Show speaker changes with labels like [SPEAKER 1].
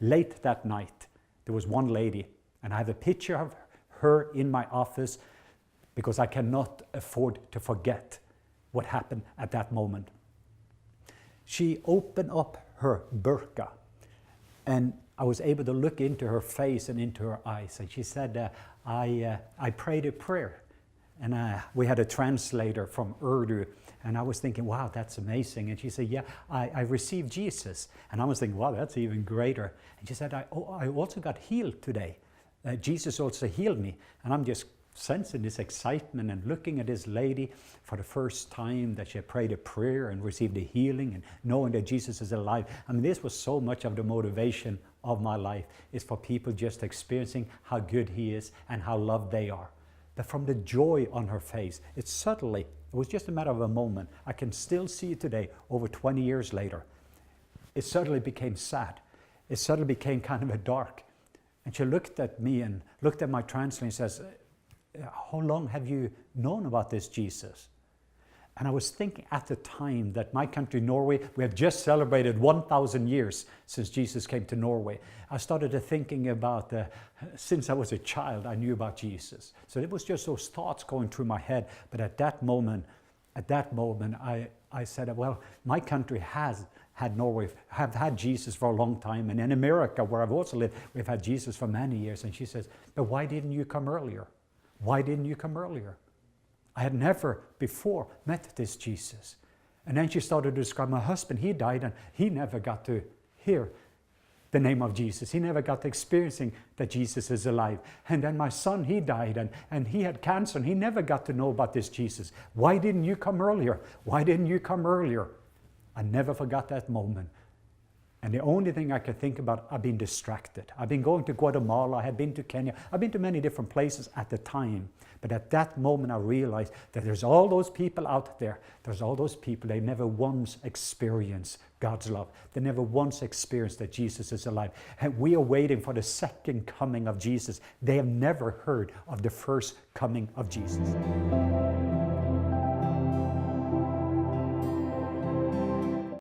[SPEAKER 1] late that night, there was one lady, and I have a picture of her in my office because I cannot afford to forget what happened at that moment. She opened up her burqa, and I was able to look into her face and into her eyes, and she said, I prayed a prayer, and we had a translator from Urdu, and I was thinking, wow, that's amazing. And she said, yeah, I received Jesus. And I was thinking, wow, that's even greater. And she said, I also got healed today. Jesus also healed me. And I'm just sensing this excitement and looking at this lady for the first time, that she had prayed a prayer and received a healing, and knowing that Jesus is alive. I mean, this was so much of the motivation of my life, is for people just experiencing how good He is and how loved they are. But from the joy on her face, it was just a matter of a moment. I can still see it today, over 20 years later. It suddenly became sad. It suddenly became kind of a dark. And she looked at me and looked at my translator and says, how long have you known about this Jesus? And I was thinking at the time that my country, Norway, we have just celebrated 1,000 years since Jesus came to Norway. I started thinking about, since I was a child, I knew about Jesus. So it was just those thoughts going through my head. But at that moment, I said, well, my country has had Norway, have had Jesus for a long time. And in America, where I've also lived, we've had Jesus for many years. And she says, but why didn't you come earlier? Why didn't you come earlier? I had never before met this Jesus. And then she started to describe my husband. He died and he never got to hear the name of Jesus. He never got to experiencing that Jesus is alive. And then my son, he died and he had cancer and he never got to know about this Jesus. Why didn't you come earlier? Why didn't you come earlier? I never forgot that moment. And the only thing I could think about, I've been distracted. I've been going to Guatemala, I had been to Kenya, I've been to many different places at the time. But at that moment I realized that there's all those people out there, there's all those people, they never once experienced God's love. They never once experienced that Jesus is alive. And we are waiting for the second coming of Jesus. They have never heard of the first coming of Jesus.